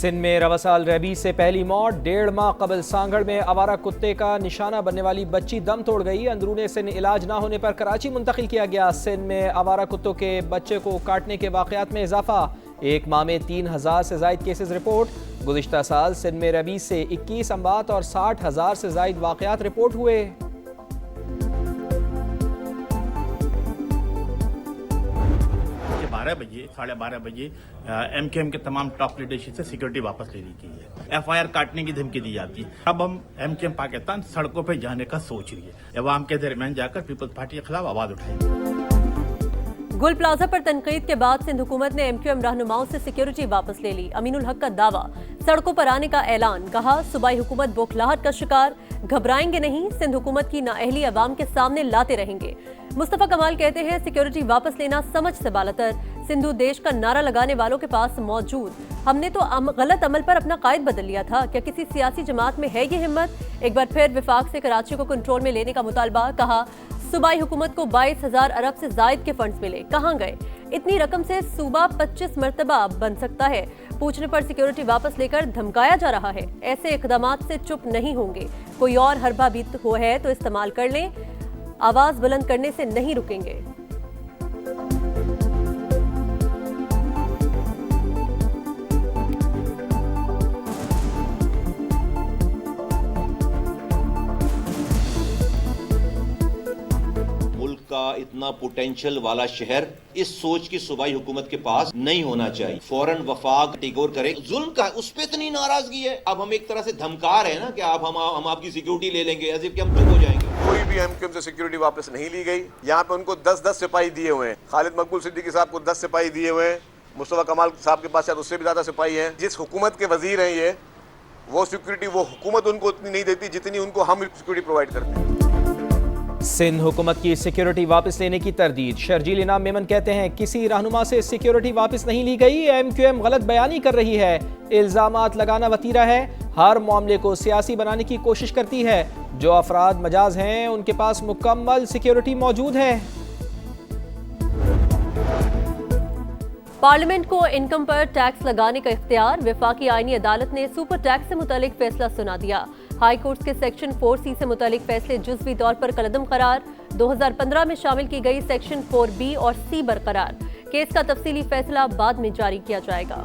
سندھ میں رواں سال ریبیز سے پہلی موت، 1.5 ماہ قبل سانگھڑ میں آوارہ کتے کا نشانہ بننے والی بچی دم توڑ گئی، اندرون سندھ علاج نہ ہونے پر کراچی منتقل کیا گیا۔ سندھ میں آوارہ کتوں کے بچے کو کاٹنے کے واقعات میں اضافہ، ایک ماہ میں 3000 سے زائد کیسز رپورٹ۔ گزشتہ سال سندھ میں ریبیز سے 21 اموات اور 60,000 سے زائد واقعات رپورٹ ہوئے۔ 12 بجے 12:30 بجے ایم کے ایم کے تمام ٹاپ لیڈرشپ سے سیکورٹی واپس لے لی گئی ہے، ایف آئی آر کاٹنے کی دھمکی دی جاتی ہے۔ اب ہم ایم کے ایم پاکستان سڑکوں پہ جانے کا سوچ رہی ہے، عوام کے درمیان جا کر پیپلز پارٹی کے خلاف آواز اٹھائیں گے۔ گل پلازہ پر تنقید کے بعد سندھ حکومت نے ایم کیو ایم رہنماؤں سے سیکیورٹی واپس لے لی، امین الحق کا دعویٰ، سڑکوں پر آنے کا اعلان، کہا صوبائی حکومت بوکھلاہٹ کا شکار، گھبرائیں گے نہیں، سندھ حکومت کی نااہلی عوام کے سامنے لاتے رہیں گے۔ مصطفیٰ کمال کہتے ہیں سیکیورٹی واپس لینا سمجھ سے بالاتر، سندھو دیش کا نعرہ لگانے والوں کے پاس موجود، ہم نے تو غلط عمل پر اپنا قائد بدل لیا تھا، کیا کسی سیاسی جماعت میں ہے یہ ہمت؟ ایک بار پھر وفاق سے کراچی کو کنٹرول میں لینے کا مطالبہ، کہا صوبائی حکومت کو 22,000 ارب سے زائد کے فنڈز ملے، کہاں گئے؟ اتنی رقم سے صوبہ 25 مرتبہ بن سکتا ہے، پوچھنے پر سیکیورٹی واپس لے کر دھمکایا جا رہا ہے۔ ایسے اقدامات سے چپ نہیں ہوں گے، کوئی اور حربہ بھی ہے تو استعمال کر لیں، آواز بلند کرنے سے نہیں رکیں گے۔ ملک کا اتنا پوٹینشل والا شہر اس سوچ کی صوبائی حکومت کے پاس نہیں ہونا چاہیے، فوراً وفاق ٹیک اوور کرے۔ ظلم کا اس پہ اتنی ناراضگی ہے، اب ہم ایک طرح سے دھمکا رہے ہیں نا کہ اب ہم آپ کی سیکیورٹی لے لیں گے، ایسے کہ ہم چپ ہو جائیں گے۔ کوئی بھی ایم کیو ایم سے سیکیورٹی واپس نہیں لی گئی، یہاں پہ ان کو 10 سپاہی دیے ہوئے ہیں، خالد مقبول صدیقی صاحب کو 10 سپاہی دیے ہوئے ہیں، مصطفیٰ کمال صاحب کے پاس شاید اس سے بھی زیادہ سپاہی ہیں۔ جس حکومت کے وزیر ہیں یہ، وہ سیکیورٹی وہ حکومت ان کو اتنی نہیں دیتی جتنی ان کو ہم سیکیورٹی پرووائڈ کرتے ہیں۔ سندھ حکومت کی سیکیورٹی واپس لینے کی تردید، شرجیل انعام میمن کہتے ہیں کسی رہنما سے سیکیورٹی واپس نہیں لی گئی، ایم کیو ایم غلط بیانی کر رہی ہے، الزامات لگانا وتیرہ ہے، ہر معاملے کو سیاسی بنانے کی کوشش کرتی ہے، جو افراد مجاز ہیں ان کے پاس مکمل سیکیورٹی موجود ہے۔ پارلیمنٹ کو انکم پر ٹیکس لگانے کا اختیار، وفاقی آئینی عدالت نے سپر ٹیکس سے متعلق فیصلہ سنا دیا، ہائی کورٹ کے سیکشن 4C سے متعلق فیصلے جزوی طور پر کالعدم قرار، 2015 میں شامل کی گئی سیکشن 4B اور C برقرار، کیس کا تفصیلی فیصلہ بعد میں جاری کیا جائے گا۔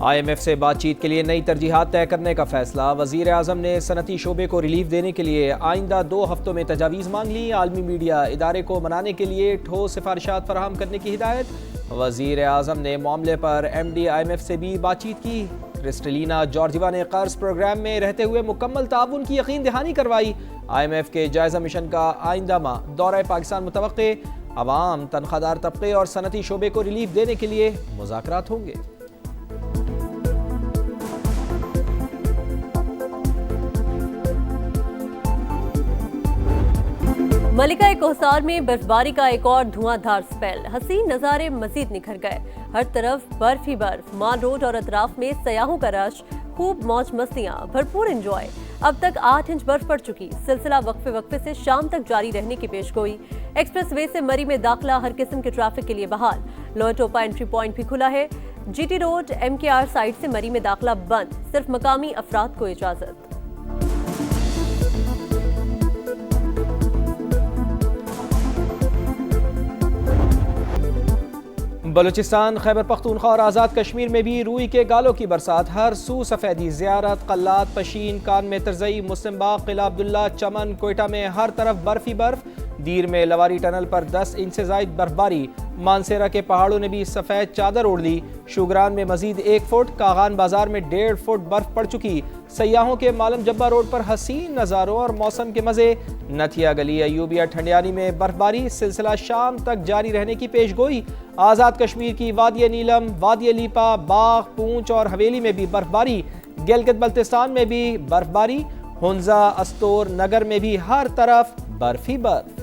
آئی ایم ایف سے بات چیت کے لیے نئی ترجیحات طے کرنے کا فیصلہ، وزیر اعظم نے صنعتی شعبے کو ریلیف دینے کے لیے آئندہ 2 ہفتوں میں تجاویز مانگ لی، عالمی میڈیا ادارے کو منانے کے لیے ٹھوس سفارشات فراہم کرنے کی ہدایت، وزیر اعظم نے معاملے پر M D I M F سے بھی بات چیت کی، کرسٹلینا جارجیوا نے قرض پروگرام میں رہتے ہوئے مکمل تعاون کی یقین دہانی کروائی، آئی ایم ایف کے جائزہ مشن کا آئندہ ماہ دورہ پاکستان متوقع، عوام، تنخواہ دار طبقے اور صنعتی شعبے کو ریلیف دینے کے لیے مذاکرات ہوں گے۔ ملکہ کوہسار میں برفباری کا ایک اور دھواں دھار سپیل، حسین نظارے مزید نکھر گئے، ہر طرف برف ہی برف، مال روڈ اور اطراف میں سیاحوں کا رش، خوب موج مستیاں، بھرپور انجوائے۔ اب تک 8 انچ برف پڑ چکی، سلسلہ وقفے سے شام تک جاری رہنے کی پیشگوئی، ایکسپریس وے سے مری میں داخلہ ہر قسم کے ٹریفک کے لیے بحال، لوئر ٹوپا انٹری پوائنٹ بھی کھلا ہے، جی ٹی روڈ ایم کے آر سائٹ سے مری میں داخلہ بند، صرف مقامی افراد کو اجازت۔ بلوچستان، خیبر پختونخوا اور آزاد کشمیر میں بھی روئی کے گالوں کی برسات، ہر سو سفیدی، زیارت، قلات، پشین، کان میں ترزئی، مسلم باغ، قلعہ عبداللہ، چمن، کوئٹہ میں ہر طرف برف ہی برف، دیر میں لواری ٹنل پر 10 انچ سے زائد برفباری، مانسیرا کے پہاڑوں نے بھی سفید چادر اوڑھ لی، شوگران میں مزید 1 فٹ، کاغان بازار میں 1.5 فٹ برف پڑ چکی، سیاحوں کے مالم جبہ روڈ پر حسین نظاروں اور موسم کے مزے، نتھیا گلی، ایوبیہ، ٹھنڈیانی میں برفباری، سلسلہ شام تک جاری رہنے کی پیشگوئی، آزاد کشمیر کی وادی نیلم، وادی لیپا، باغ، پونچھ اور حویلی میں بھی برفباری، گلگت بلتستان میں بھی برفباری، ہنزا، استور، نگر میں بھی ہر طرف برف ہی برف۔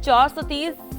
430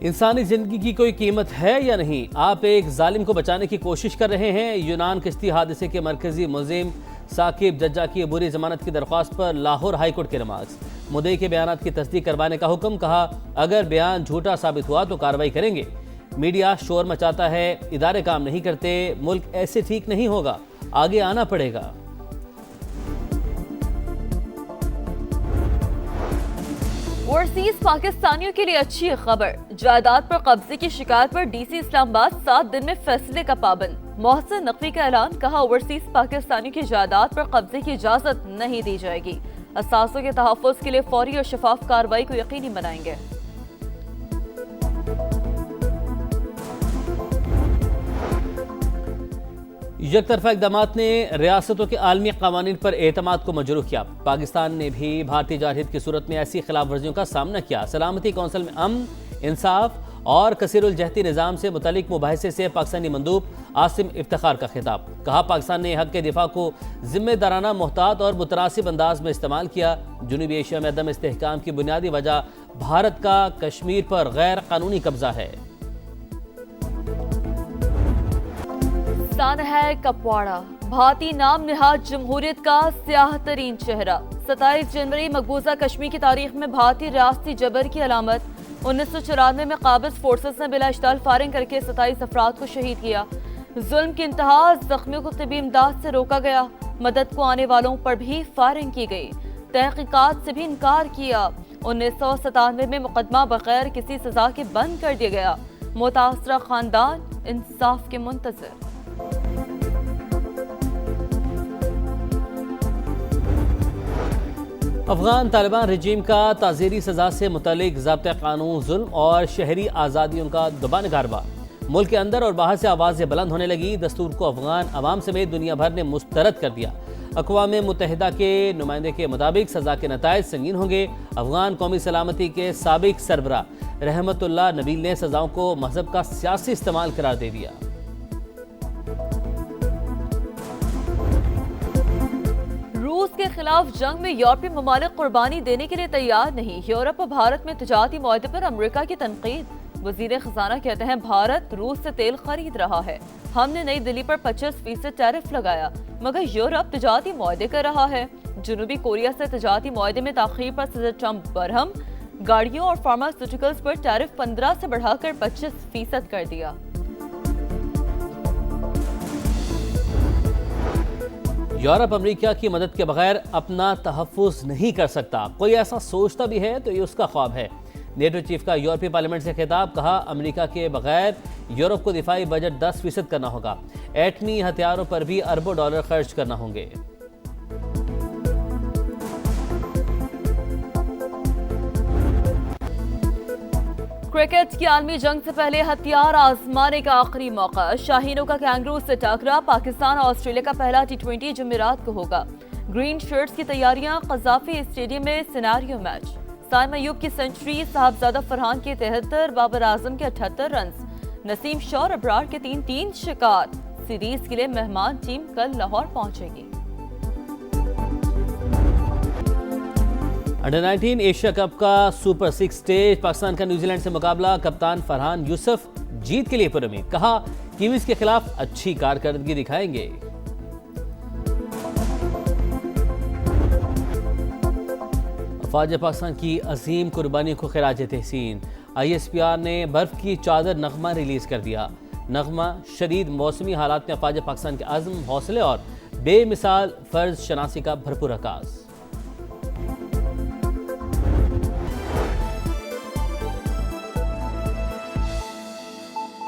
انسانی زندگی کی کوئی قیمت ہے یا نہیں؟ آپ ایک ظالم کو بچانے کی کوشش کر رہے ہیں۔ یونان کشتی حادثے کے مرکزی ملزم ثاقب ججا کی عبوری ضمانت کی درخواست پر لاہور ہائی کورٹ کے ریمارکس۔ مدعی کے بیانات کی تصدیق کروانے کا حکم، کہا اگر بیان جھوٹا ثابت ہوا تو کارروائی کریں گے۔ میڈیا شور مچاتا ہے، ادارے کام نہیں کرتے، ملک ایسے ٹھیک نہیں ہوگا، آگے آنا پڑے گا۔ اوورسیز پاکستانیوں کے لیے اچھی خبر، جائیداد پر قبضے کی شکایت پر ڈی سی اسلام آباد 7 دن میں فیصلے کا پابند۔ محسن نقوی کا اعلان، کہا اوورسیز پاکستانیوں کی جائیداد پر قبضے کی اجازت نہیں دی جائے گی، اثاثوں کے تحفظ کے لیے فوری اور شفاف کارروائی کو یقینی بنائیں گے۔ یک طرفہ اقدامات نے ریاستوں کے عالمی قوانین پر اعتماد کو مجروح کیا۔ پاکستان نے بھی بھارتی جارحیت کی صورت میں ایسی خلاف ورزیوں کا سامنا کیا۔ سلامتی کونسل میں امن، انصاف اور کثیر الجہتی نظام سے متعلق مباحثے سے پاکستانی مندوب عاصم افتخار کا خطاب، کہا پاکستان نے حق کے دفاع کو ذمہ دارانہ، محتاط اور متناسب انداز میں استعمال کیا۔ جنوبی ایشیا میں عدم استحکام کی بنیادی وجہ بھارت کا کشمیر پر غیر قانونی قبضہ ہے۔ پاکستان ہے کپواڑہ، بھارتی نام نہاد جمہوریت کا سیاہ ترین چہرہ۔ 27 جنوری مقبوضہ کشمیر کی تاریخ میں بھارتی ریاستی جبر کی علامت۔ 1994 میں قابض فورسز نے بلا اشتعال فائرنگ کر کے 27 افراد کو شہید کیا۔ ظلم کی انتہا، زخمیوں کو طبی امداد سے روکا گیا، مدد کو آنے والوں پر بھی فائرنگ کی گئی، تحقیقات سے بھی انکار کیا۔ 1997 میں مقدمہ بغیر کسی سزا کے بند کر دیا گیا، متاثرہ خاندان انصاف کے منتظر۔ افغان طالبان رجیم کا تعزیری سزا سے متعلق ضابطۂ قانون، ظلم اور شہری آزادیوں کا دبانے کارروائی۔ ملک کے اندر اور باہر سے آوازیں بلند ہونے لگی۔ دستور کو افغان عوام سمیت دنیا بھر نے مسترد کر دیا۔ اقوام متحدہ کے نمائندے کے مطابق سزا کے نتائج سنگین ہوں گے۔ افغان قومی سلامتی کے سابق سربراہ رحمت اللہ نبیل نے سزاؤں کو مذہب کا سیاسی استعمال قرار دے دیا۔ روس کے خلاف جنگ میں یورپی ممالک قربانی دینے کے لیے تیار نہیں۔ یورپ اور بھارت میں تجارتی معاہدے پر امریکہ کی تنقید۔ وزیر خزانہ کہتے ہیں بھارت روس سے تیل خرید رہا ہے، ہم نے نئی دلی پر 25% ٹیرف لگایا، مگر یورپ تجارتی معاہدے کر رہا ہے۔ جنوبی کوریا سے تجارتی معاہدے میں تاخیر پر صدر ٹرمپ برہم۔ گاڑیوں اور فارماسیوٹیکلز پر ٹیرف 15 سے بڑھا کر 25% کر دیا۔ یورپ امریکہ کی مدد کے بغیر اپنا تحفظ نہیں کر سکتا۔ کوئی ایسا سوچتا بھی ہے تو یہ اس کا خواب ہے۔ نیٹو چیف کا یورپی پارلیمنٹ سے خطاب، کہا امریکہ کے بغیر یورپ کو دفاعی بجٹ 10% کرنا ہوگا، ایٹمی ہتھیاروں پر بھی اربوں ڈالر خرچ کرنا ہوں گے۔ کرکٹ کی عالمی جنگ سے پہلے ہتھیار آزمانے کا آخری موقع، شاہینوں کا کینگرو سے ٹکرا۔ پاکستان اور آسٹریلیا کا پہلا T20 جمعرات کو ہوگا۔ گرین شرٹس کی تیاریاں، قذافی اسٹیڈیم میں سیناریو میچ۔ سائم ایوب کی سنچری، صاحبزادہ فرحان کے 73، بابر اعظم کے 78 رنز، نسیم شاہ اور ابرار کے 3 شکار۔ سیریز کے لیے مہمان ٹیم کل لاہور پہنچے گی۔ انڈر 19 ایشیا کپ کا سپر 6 سٹیج، پاکستان کا نیوزی لینڈ سے مقابلہ، کپتان فرحان یوسف جیت کے لیے پر امید، کہا کیویز کے خلاف اچھی کارکردگی دکھائیں گے۔ افواج پاکستان کی عظیم قربانیوں کو خراج تحسین۔ ISPR نے برف کی چادر نغمہ ریلیز کر دیا۔ نغمہ شدید موسمی حالات میں افواج پاکستان کے عزم، حوصلے اور بے مثال فرض شناسی کا بھرپور عکاس۔